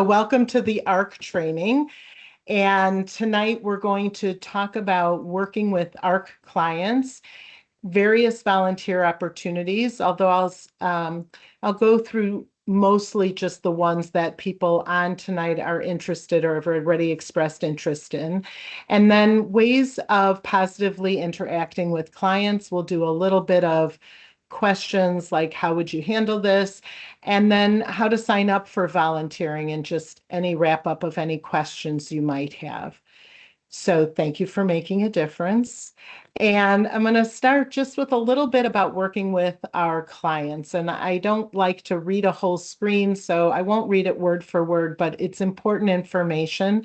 Welcome to the Ark training. And tonight we're going to talk about working with Ark clients, various volunteer opportunities, although I'll go through mostly just the ones that people on tonight are interested or have already expressed interest in. And then ways of positively interacting with clients. We'll do a little bit of questions like how would you handle this, and then how to sign up for volunteering and just any wrap up of any questions you might have. So thank you for making a difference. And I'm going to start just with a little bit about working with our clients. And I don't like to read a whole screen, so I won't read it word for word, but it's important information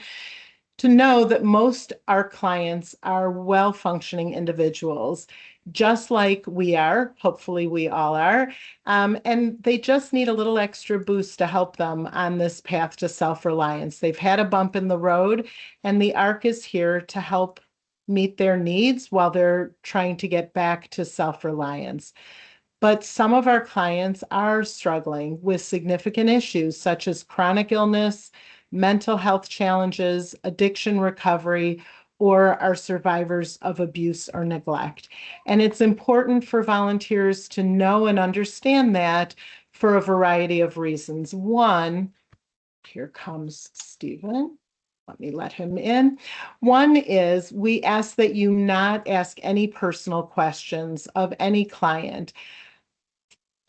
to know that most our clients are well-functioning individuals, just like we are. Hopefully we all are. And they just need a little extra boost to help them on this path to self-reliance. They've had a bump in the road, and the ARC is here to help meet their needs while they're trying to get back to self-reliance. But some of our clients are struggling with significant issues such as chronic illness, mental health challenges, addiction recovery, or are survivors of abuse or neglect. And it's important for volunteers to know and understand that for a variety of reasons. One, here comes Stephen. Let me let him in. One is we ask that you not ask any personal questions of any client,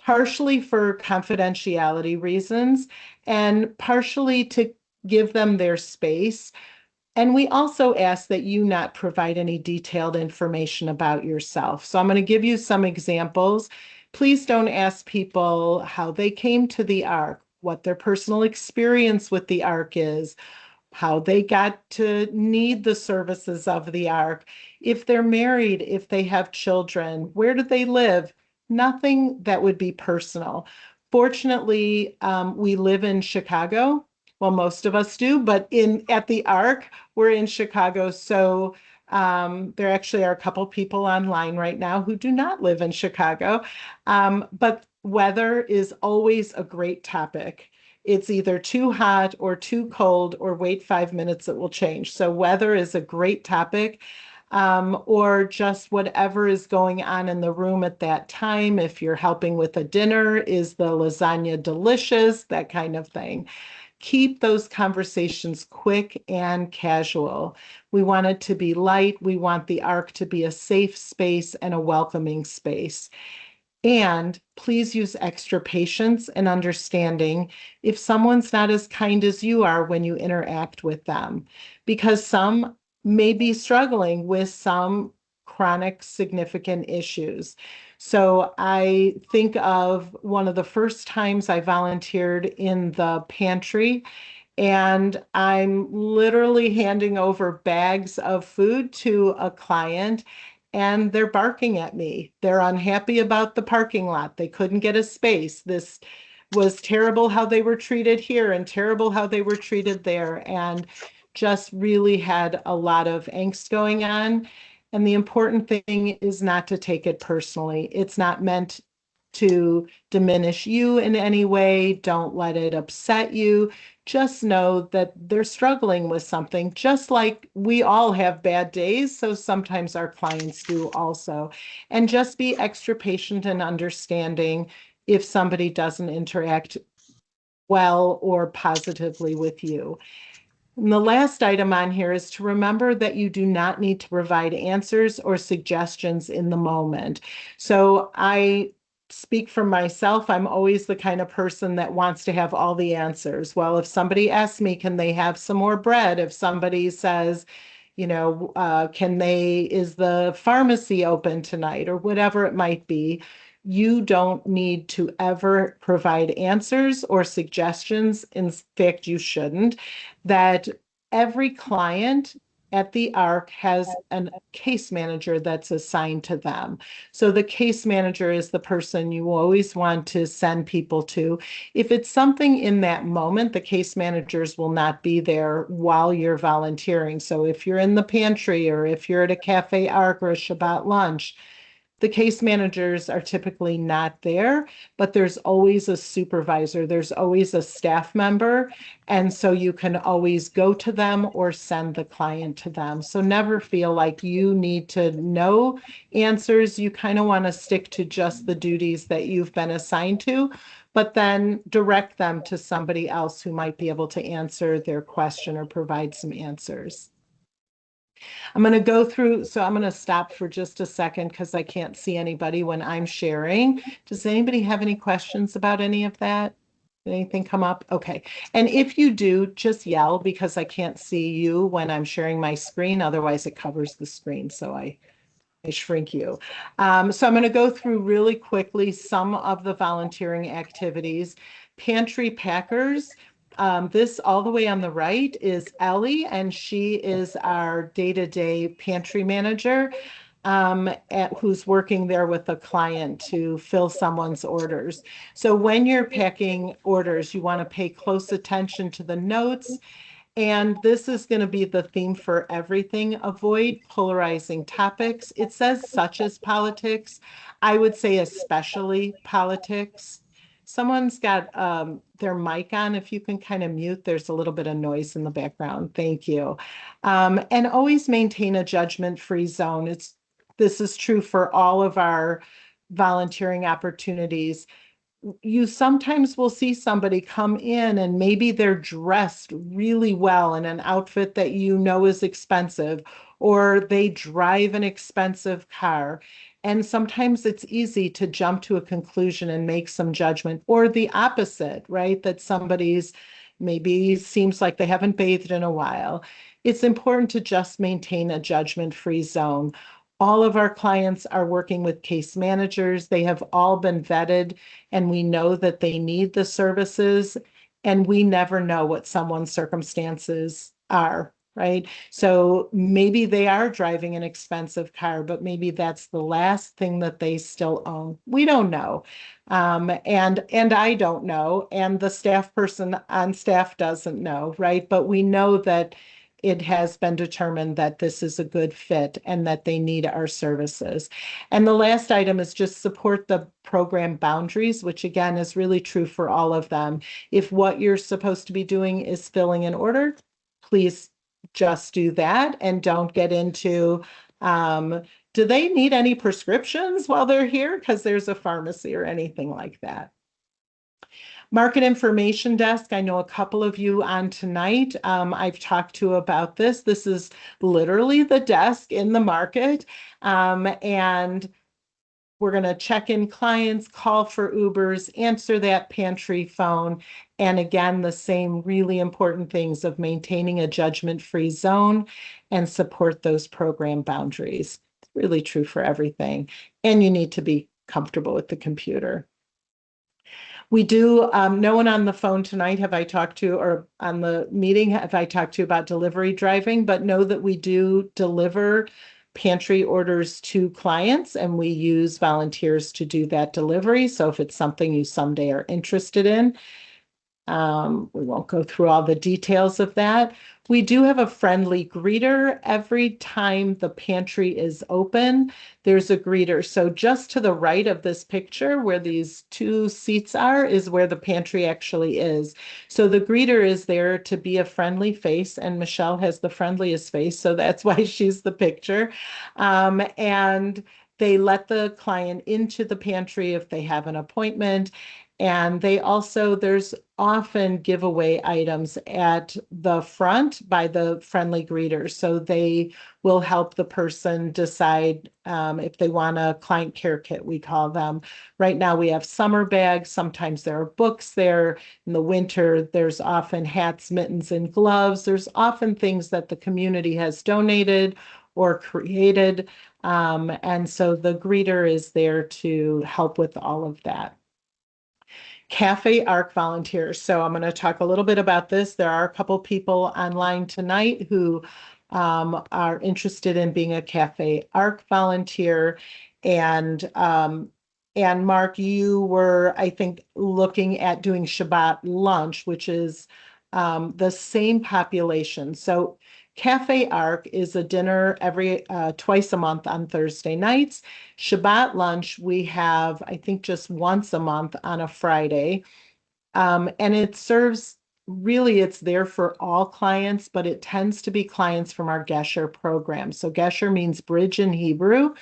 partially for confidentiality reasons and partially to give them their space. And we also ask that you not provide any detailed information about yourself. So I'm going to give you some examples. Please don't ask people how they came to the ARC, what their personal experience with the ARC is, how they got to need the services of the ARC, if they're married, if they have children, where do they live? Nothing that would be personal. Fortunately, we live in Chicago. Well, most of us do, but at the ARC, we're in Chicago. So there actually are a couple people online right now who do not live in Chicago. But weather is always a great topic. It's either too hot or too cold, or wait 5 minutes, it will change. So weather is a great topic, or just whatever is going on in the room at that time. If you're helping with a dinner, is the lasagna delicious? That kind of thing. Keep those conversations quick and casual. We want it to be light. We want the ARC to be a safe space and a welcoming space. And please use extra patience and understanding if someone's not as kind as you are when you interact with them, because some may be struggling with some chronic significant issues. So I think of one of the first times I volunteered in the pantry, and I'm literally handing over bags of food to a client, and they're barking at me. They're unhappy about the parking lot. They couldn't get a space. This was terrible how they were treated here and terrible how they were treated there, and just really had a lot of angst going on. And the important thing is not to take it personally. It's not meant to diminish you in any way. Don't let it upset you. Just know that they're struggling with something, just like we all have bad days. So sometimes our clients do also. And just be extra patient and understanding if somebody doesn't interact well or positively with you. And the last item on here is to remember that you do not need to provide answers or suggestions in the moment. So I speak for myself. I'm always the kind of person that wants to have all the answers. Well, if somebody asks me, can they have some more bread? If somebody says, is the pharmacy open tonight, or whatever it might be, you don't need to ever provide answers or suggestions. In fact, you shouldn't. That every client at the ARC has a case manager that's assigned to them. So the case manager is the person you always want to send people to. If it's something in that moment, the case managers will not be there while you're volunteering. So if you're in the pantry, or if you're at a cafe ARC or a Shabbat lunch, The case managers are typically not there, but there's always a supervisor, there's always a staff member, and so you can always go to them or send the client to them. So never feel like you need to know answers. You kind of want to stick to just the duties that you've been assigned to, but then direct them to somebody else who might be able to answer their question or provide some answers. I'm going to go through, so I'm going to stop for just a second because I can't see anybody when I'm sharing. Does anybody have any questions about any of that? Did anything come up? Okay. And if you do, just yell because I can't see you when I'm sharing my screen. Otherwise, it covers the screen. So I shrink you. So I'm going to go through really quickly some of the volunteering activities. Pantry packers. This all the way on the right is Ellie, and she is our day-to-day pantry manager, who's working there with a client to fill someone's orders. So when you're packing orders, you want to pay close attention to the notes. And this is going to be the theme for everything. Avoid polarizing topics. It says such as politics. I would say especially politics. Someone's got their mic on. If you can kind of mute, there's a little bit of noise in the background. Thank you. And always maintain a judgment-free zone. This is true for all of our volunteering opportunities. You sometimes will see somebody come in and maybe they're dressed really well in an outfit that you know is expensive, or they drive an expensive car. And sometimes it's easy to jump to a conclusion and make some judgment, or the opposite, right? That somebody's maybe seems like they haven't bathed in a while. It's important to just maintain a judgment-free zone. All of our clients are working with case managers. They have all been vetted, and we know that they need the services, and we never know what someone's circumstances are, right? So maybe they are driving an expensive car, but maybe that's the last thing that they still own. We don't know. And I don't know, and the staff person on staff doesn't know, right? But we know that it has been determined that this is a good fit and that they need our services. And the last item is just support the program boundaries, which again is really true for all of them. If what you're supposed to be doing is filling an order, please just do that and don't get into, do they need any prescriptions while they're here? Because there's a pharmacy or anything like that. Market information desk, I know a couple of you on tonight I've talked to about this. This is literally the desk in the market. And we're going to check in clients, call for Ubers, answer that pantry phone. And again, the same really important things of maintaining a judgment-free zone and support those program boundaries. It's really true for everything. And you need to be comfortable with the computer. We do, no one on the phone tonight have I talked to, or on the meeting have I talked to about delivery driving, but know that we do deliver pantry orders to clients and we use volunteers to do that delivery. So if it's something you someday are interested in, we won't go through all the details of that. We do have a friendly greeter. Every time the pantry is open, there's a greeter. So just to the right of this picture where these two seats are is where the pantry actually is. So the greeter is there to be a friendly face, and Michelle has the friendliest face, so that's why she's the picture. And they let the client into the pantry if they have an appointment. And they also, there's often giveaway items at the front by the friendly greeters. So they will help the person decide if they want a client care kit, we call them. Right now we have summer bags. Sometimes there are books there. In the winter, there's often hats, mittens, and gloves. There's often things that the community has donated or created. And so the greeter is there to help with all of that. Cafe Ark volunteers. So I'm going to talk a little bit about this. There are a couple people online tonight who are interested in being a Cafe Ark volunteer. And Mark, you were, I think, looking at doing Shabbat lunch, which is the same population. So Cafe Ark is a dinner every twice a month on Thursday nights. Shabbat lunch we have, I think, just once a month on a Friday. And it serves, really, it's there for all clients, but it tends to be clients from our Gesher program. So Gesher means bridge in Hebrew.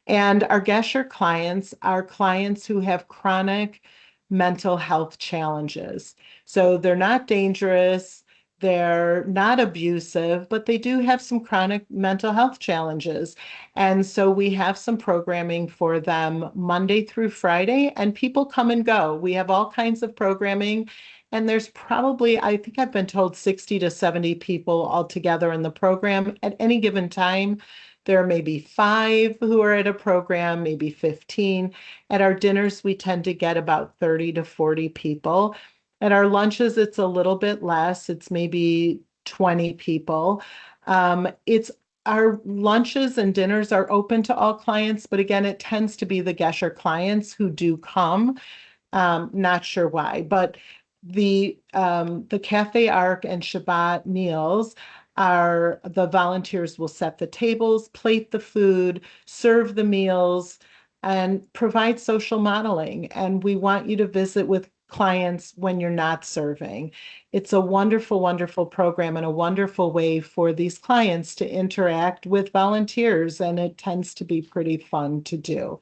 And our Gesher clients are clients who have chronic mental health challenges. So they're not dangerous, they're not abusive, but they do have some chronic mental health challenges. And so we have some programming for them Monday through Friday, and people come and go. We have all kinds of programming. And there's probably, I think I've been told 60 to 70 people altogether in the program at any given time. There may be 5 who are at a program, maybe 15. At our dinners, we tend to get about 30 to 40 people. At our lunches, it's a little bit less. It's maybe 20 people. It's our lunches and dinners are open to all clients, but again, it tends to be the Gesher clients who do come. Not sure why, but the Cafe Ark and Shabbat meals are the volunteers will set the tables, plate the food, serve the meals, and provide social modeling. And we want you to visit with clients when you're not serving. It's a wonderful, wonderful program and a wonderful way for these clients to interact with volunteers, and it tends to be pretty fun to do.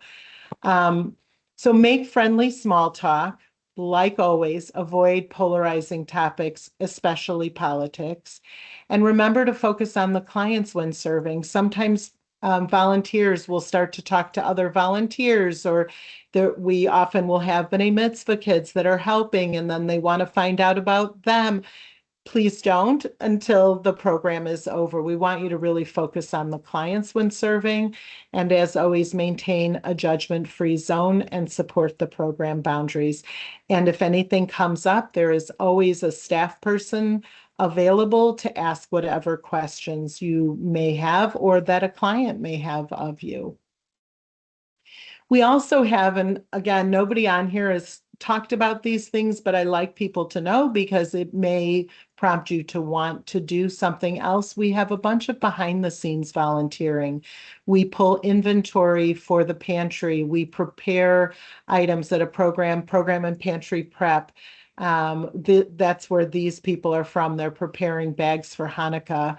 So make friendly small talk. Like always, avoid polarizing topics, especially politics. And remember to focus on the clients when serving. Sometimes volunteers will start to talk to other volunteers, or we often will have B'nai Mitzvah kids that are helping, and then they want to find out about them. Please don't until the program is over. We want you to really focus on the clients when serving, and as always, maintain a judgment-free zone and support the program boundaries. And if anything comes up, there is always a staff person available to ask whatever questions you may have or that a client may have of you. We also have, and again, nobody on here has talked about these things, but I like people to know because it may prompt you to want to do something else. We have a bunch of behind the scenes volunteering. We pull inventory for the pantry. We prepare items at a program and pantry prep. That's where these people are from. They're preparing bags for Hanukkah.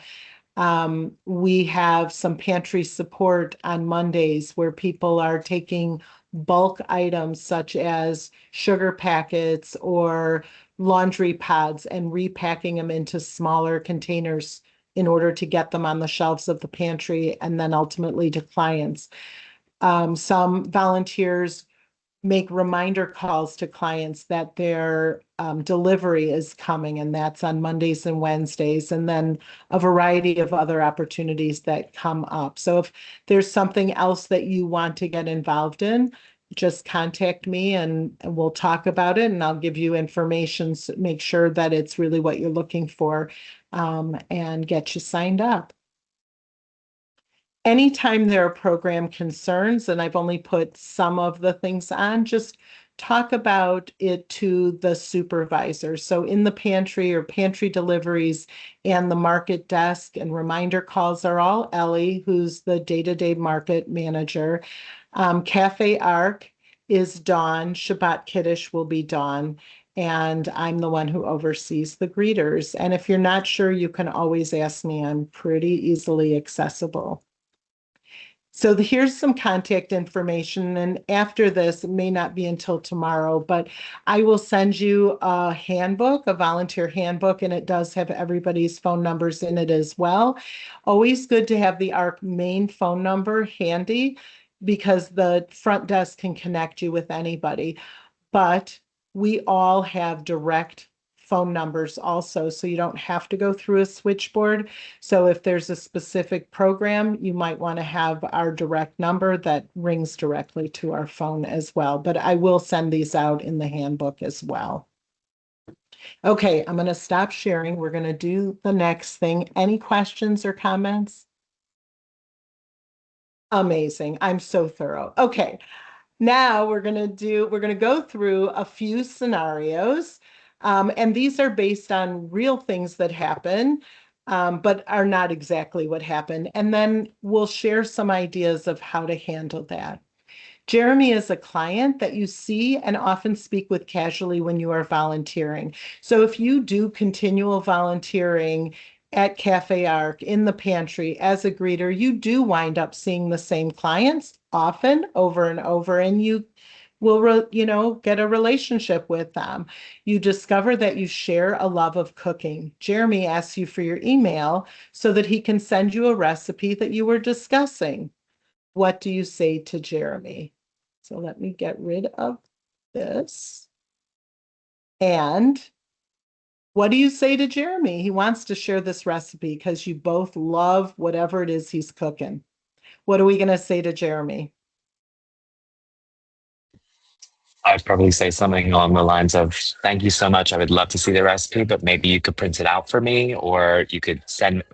We have some pantry support on Mondays where people are taking bulk items such as sugar packets or laundry pads and repacking them into smaller containers in order to get them on the shelves of the pantry and then ultimately to clients. Some volunteers make reminder calls to clients that their delivery is coming, and that's on Mondays and Wednesdays, and then a variety of other opportunities that come up. So if there's something else that you want to get involved in, just contact me and we'll talk about it, and I'll give you information, make sure that it's really what you're looking for, and get you signed up. Anytime there are program concerns, and I've only put some of the things on, just talk about it to the supervisor. So in the pantry or pantry deliveries and the market desk and reminder calls are all Ellie, who's the day-to-day market manager. Cafe Ark is Dawn. Shabbat Kiddush will be Dawn. And I'm the one who oversees the greeters. And if you're not sure, you can always ask me. I'm pretty easily accessible. So here's some contact information, and after this, it may not be until tomorrow, but I will send you a handbook, a volunteer handbook, and it does have everybody's phone numbers in it as well. Always good to have the ARC main phone number handy because the front desk can connect you with anybody, but we all have direct phone numbers also, so you don't have to go through a switchboard. So if there's a specific program, you might want to have our direct number that rings directly to our phone as well. But I will send these out in the handbook as well. Okay, I'm going to stop sharing. We're going to do the next thing. Any questions or comments? Amazing. I'm so thorough. Okay. Now we're going to go through a few scenarios, and these are based on real things that happen. but are not exactly what happened. And then we'll share some ideas of how to handle that. Jeremy is a client that you see and often speak with casually when you are volunteering. So if you do continual volunteering at Cafe Ark, in the pantry, as a greeter, you do wind up seeing the same clients often, over and over, and you will, get a relationship with them. You discover that you share a love of cooking. Jeremy asks you for your email so that he can send you a recipe that you were discussing. What do you say to Jeremy? So let me get rid of this. And what do you say to Jeremy? He wants to share this recipe because you both love whatever it is he's cooking. What are we going to say to Jeremy? I'd probably say something along the lines of, thank you so much. I would love to see the recipe, but maybe you could print it out for me, or you could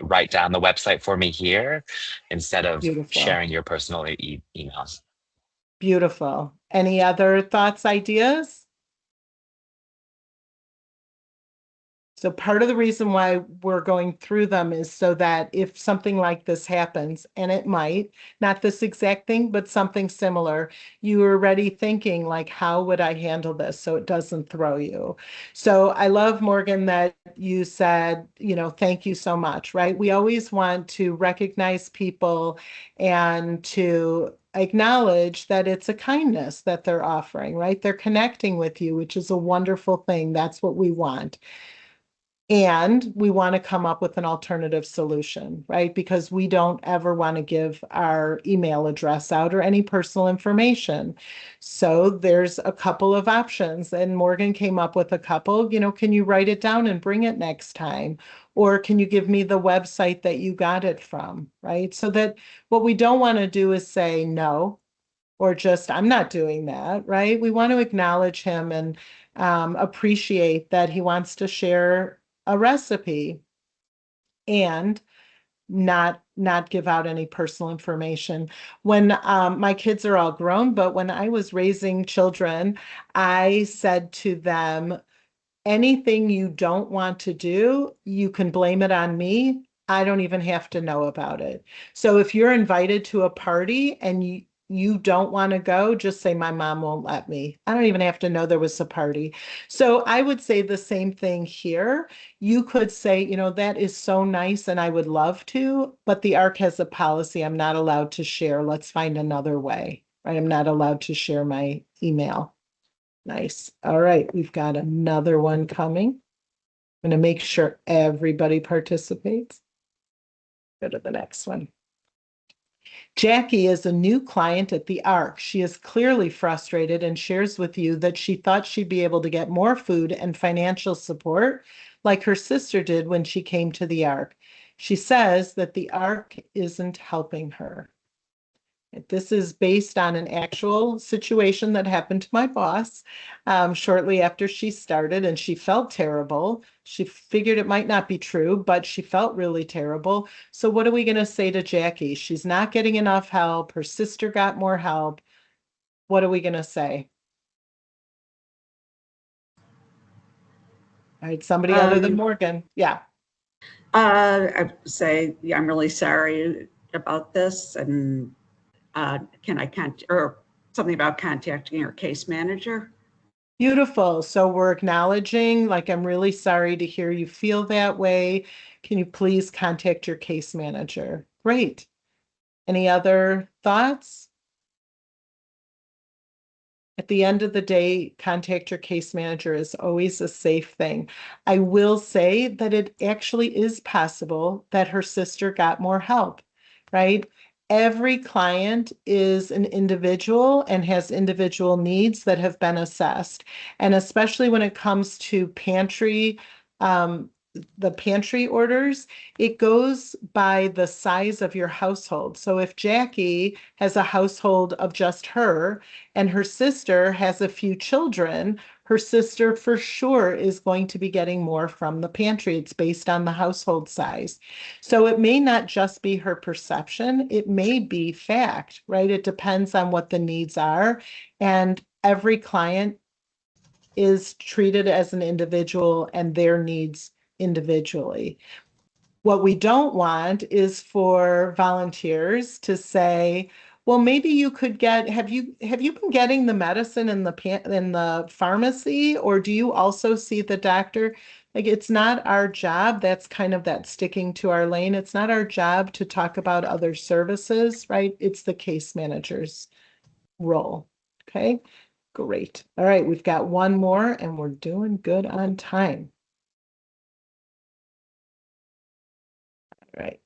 write down the website for me here instead of Beautiful. sharing your personal emails. Beautiful. Any other thoughts, ideas? So part of the reason why we're going through them is so that if something like this happens, and it might, not this exact thing, but something similar, you are already thinking like, how would I handle this so it doesn't throw you? So I love, Morgan, that you said, thank you so much, right? We always want to recognize people and to acknowledge that it's a kindness that they're offering, right? They're connecting with you, which is a wonderful thing. That's what we want. And we want to come up with an alternative solution, right? Because we don't ever want to give our email address out or any personal information. So there's a couple of options, and Morgan came up with a couple. Can you write it down and bring it next time? Or can you give me the website that you got it from, right? So that what we don't want to do is say no, or just, I'm not doing that, right? We want to acknowledge him and appreciate that he wants to share a recipe and not give out any personal information. When my kids are all grown, but when I was raising children, I said to them, anything you don't want to do, you can blame it on me. I don't even have to know about it. So if you're invited to a party and you don't want to go, just say my mom won't let me. I don't even have to know there was a party. So I would say the same thing here. You could say, that is so nice and I would love to, but the ARC has a policy I'm not allowed to share. Let's find another way, right? I'm not allowed to share my email. Nice. All right, we've got another one coming. I'm going to make sure everybody participates. Go to the next one. Jackie is a new client at the Ark. She is clearly frustrated and shares with you that she thought she'd be able to get more food and financial support like her sister did when she came to the Ark. She says that the Ark isn't helping her. This is based on an actual situation that happened to my boss shortly after she started, and she felt terrible. She figured it might not be true, but she felt really terrible. So what are we going to say to Jackie? She's not getting enough help. Her sister got more help. What are we going to say? All right, somebody other than Um, Morgan. Yeah. I say, yeah, I'm really sorry about this, and can I or something about contacting your case manager? Beautiful. So we're acknowledging, like, I'm really sorry to hear you feel that way. Can you please contact your case manager? Great. Any other thoughts? At the end of the day, contact your case manager is always a safe thing. I will say that it actually is possible that her sister got more help, right? Every client is an individual and has individual needs that have been assessed. And especially when it comes to um, the pantry orders, it goes by the size of your household. So if Jackie has a household of just her, and her sister has a few children, her sister for sure is going to be getting more from the pantry. It's based on the household size. So it may not just be her perception, it may be fact, right? It depends on what the needs are. And every client is treated as an individual and their needs individually. What we don't want is for volunteers to say, well, maybe you could get, have you been getting the medicine in the pharmacy, or do you also see the doctor? Like, it's not our job. That's kind of that sticking to our lane. It's not our job to talk about other services, right? It's the case manager's role. Okay, great. All right, we've got one more and we're doing good on time. All right.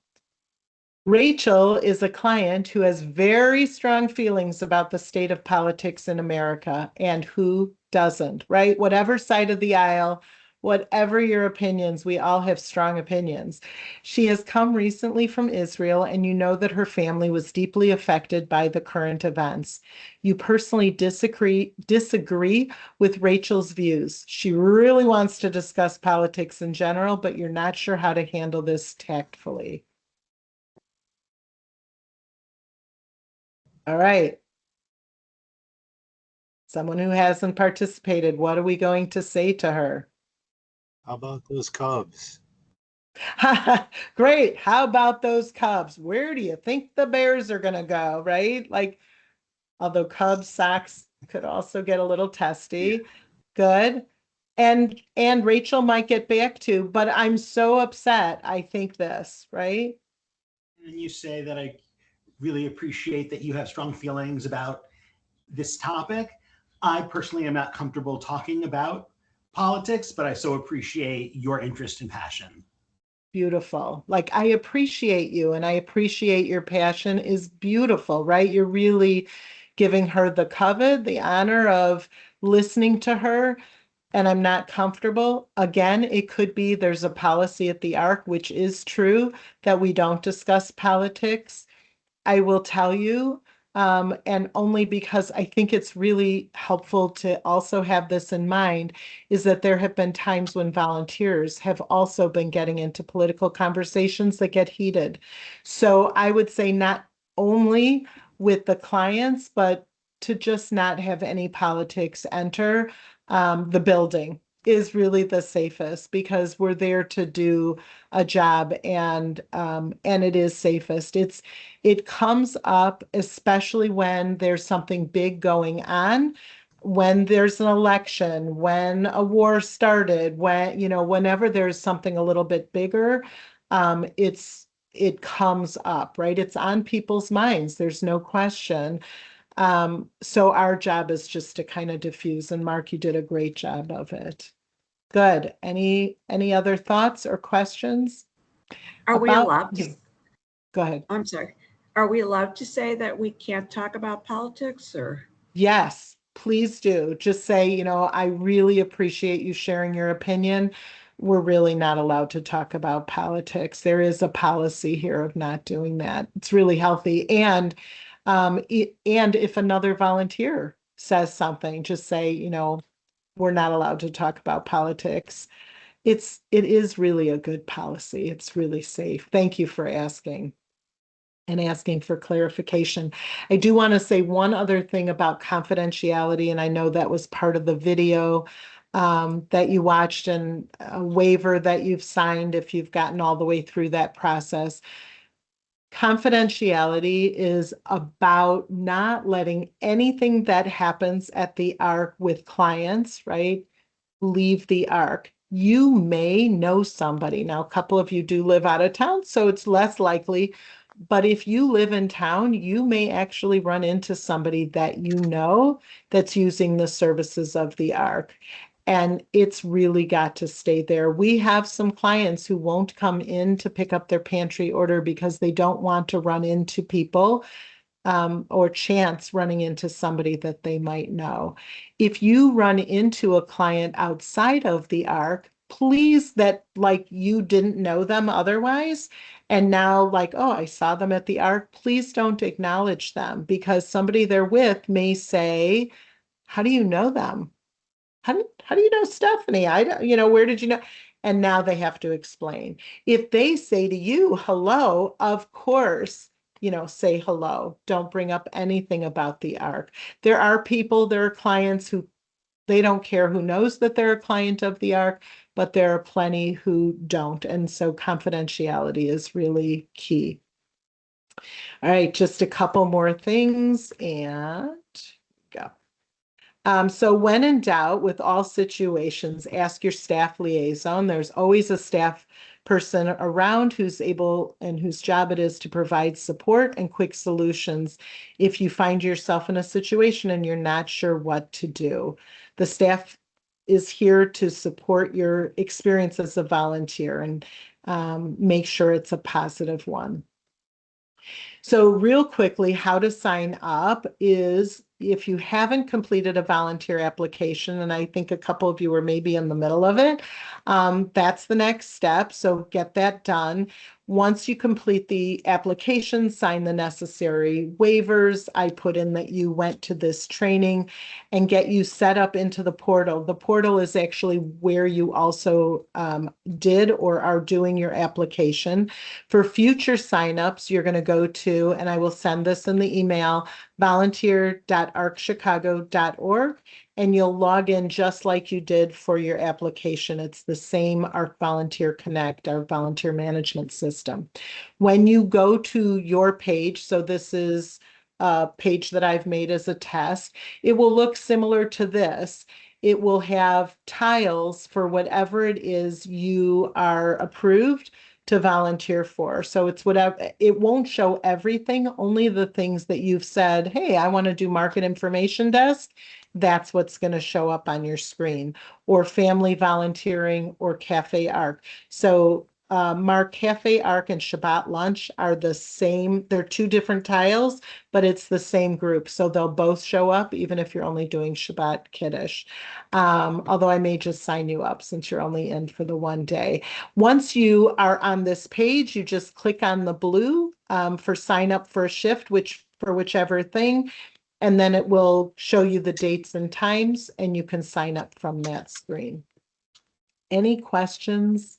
Rachel is a client who has very strong feelings about the state of politics in America, and who doesn't, right? Whatever side of the aisle, whatever your opinions, we all have strong opinions. She has come recently from Israel, and you know that her family was deeply affected by the current events. You personally disagree with Rachel's views. She really wants to discuss politics in general, but you're not sure how to handle this tactfully. All right. Someone who hasn't participated, what are we going to say to her? How about those Cubs? Great. How about those Cubs? Where do you think the Bears are going to go, right? Like, although Cubs Sox could also get a little testy. Good. And Rachel might get back to, but I'm so upset. I think this, right? And you say that I really appreciate that you have strong feelings about this topic. I personally am not comfortable talking about politics, but I so appreciate your interest and passion. Beautiful. Like, I appreciate you and I appreciate your passion is beautiful, right? You're really giving her the covet, the honor of listening to her. And I'm not comfortable. Again, it could be there's a policy at the Ark, which is true, that we don't discuss politics. I will tell you, and only because I think it's really helpful to also have this in mind, is that there have been times when volunteers have also been getting into political conversations that get heated. So I would say not only with the clients, but to just not have any politics enter the building is really the safest, because we're there to do a job, and it is safest. It comes up especially when there's something big going on, when there's an election, when a war started, when, you know, whenever there's something a little bit bigger, it comes up, right? It's on people's minds. There's no question. So our job is just to kind of diffuse, and Mark, you did a great job of it. Good. Any other thoughts or questions? Are we allowed to? Go ahead. I'm sorry. Are we allowed to say that we can't talk about politics, or? Yes, please do. Just say, you know, I really appreciate you sharing your opinion. We're really not allowed to talk about politics. There is a policy here of not doing that. It's really healthy. And if another volunteer says something, just say, you know, we're not allowed to talk about politics. It is really a good policy. It's really safe. Thank you for asking and asking for clarification. I do want to say one other thing about confidentiality, and I know that was part of the video that you watched, and a waiver that you've signed if you've gotten all the way through that process. Confidentiality is about not letting anything that happens at the Ark with clients, right, leave the Ark. You may know somebody. Now, a couple of you do live out of town, so it's less likely. But if you live in town, you may actually run into somebody that you know that's using the services of the Ark. And it's really got to stay there. We have some clients who won't come in to pick up their pantry order because they don't want to run into people or chance running into somebody that they might know. If you run into a client outside of the Ark, please, that like you didn't know them otherwise, and now like, oh, I saw them at the Ark, please don't acknowledge them, because somebody they're with may say, how do you know them? How do you know Stephanie? I don't, you know, where did you know? And now they have to explain. If they say to you, hello, of course, you know, say hello. Don't bring up anything about the Ark. There are clients who they don't care who knows that they're a client of the Ark, but there are plenty who don't. And so confidentiality is really key. All right, just a couple more things and go. So when in doubt with all situations, ask your staff liaison. There's always a staff person around who's able and whose job it is to provide support and quick solutions if you find yourself in a situation and you're not sure what to do. The staff is here to support your experience as a volunteer and make sure it's a positive one. So real quickly, how to sign up is if you haven't completed a volunteer application, and I think a couple of you are maybe in the middle of it, that's the next step. So get that done. Once you complete the application, sign the necessary waivers. I put in that you went to this training and get you set up into the portal. The portal is actually where you also did or are doing your application. For future signups, you're going to go to, and I will send this in the email, volunteer.arkchicago.org, and you'll log in just like you did for your application. It's the same Ark Volunteer Connect, our volunteer management system. When you go to your page, so this is a page that I've made as a test, it will look similar to this. It will have tiles for whatever it is you are approved to volunteer for. So it's whatever, it won't show everything, only the things that you've said, hey, I want to do market information desk. That's what's going to show up on your screen, or family volunteering or Cafe Ark. So Mark, Cafe Ark and Shabbat Lunch are the same. They're two different tiles, but it's the same group. So they'll both show up, even if you're only doing Shabbat Kiddush. Although I may just sign you up since you're only in for the one day. Once you are on this page, you just click on the blue for sign up for a shift, for whichever thing, and then it will show you the dates and times, and you can sign up from that screen. Any questions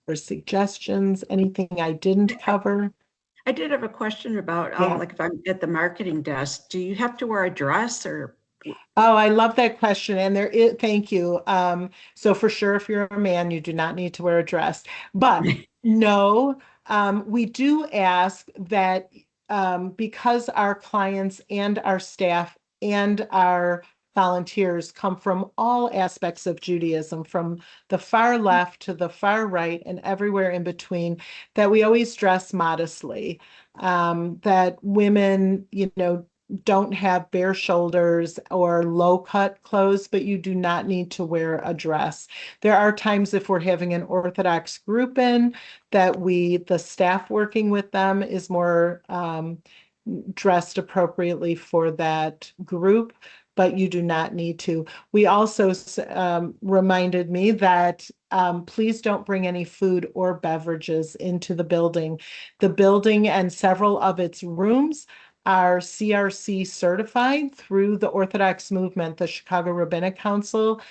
or suggestions? Anything I didn't cover? I did have a question about, Yeah. like if I'm at the marketing desk, do you have to wear a dress or? Oh, I love that question. And there is, thank you. So for sure, if you're a man, you do not need to wear a dress. But no, we do ask that because our clients and our staff and our volunteers come from all aspects of Judaism, from the far left to the far right and everywhere in between, that we always dress modestly. That women, don't have bare shoulders or low cut clothes, but you do not need to wear a dress. There are times if we're having an Orthodox group in that the staff working with them is more dressed appropriately for that group, but you do not need to. We also reminded me that please don't bring any food or beverages into the building. The building and several of its rooms are CRC certified through the Orthodox movement, the Chicago Rabbinic Council,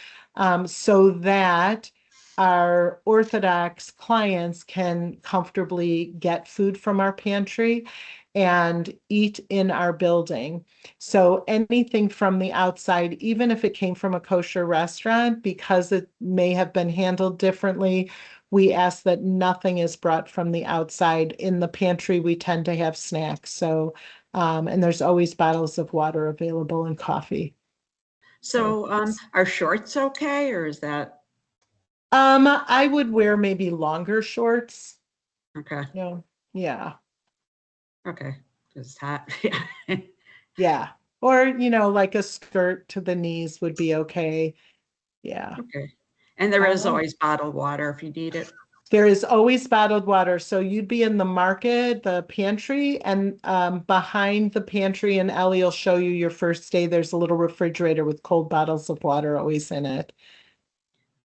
so that our Orthodox clients can comfortably get food from our pantry and eat in our building. So anything from the outside, even if it came from a kosher restaurant, because it may have been handled differently, we ask that nothing is brought from the outside. In the pantry, we tend to have snacks. So and there's always bottles of water available and coffee. So are shorts okay, or is that? I would wear maybe longer shorts. Okay. No, yeah. Okay. It's hot. Yeah. Yeah. Or, like a skirt to the knees would be okay. Yeah. Okay. And there is always bottled water if you need it. There is always bottled water. So you'd be in the market, the pantry, and behind the pantry, and Ellie will show you your first day. There's a little refrigerator with cold bottles of water always in it.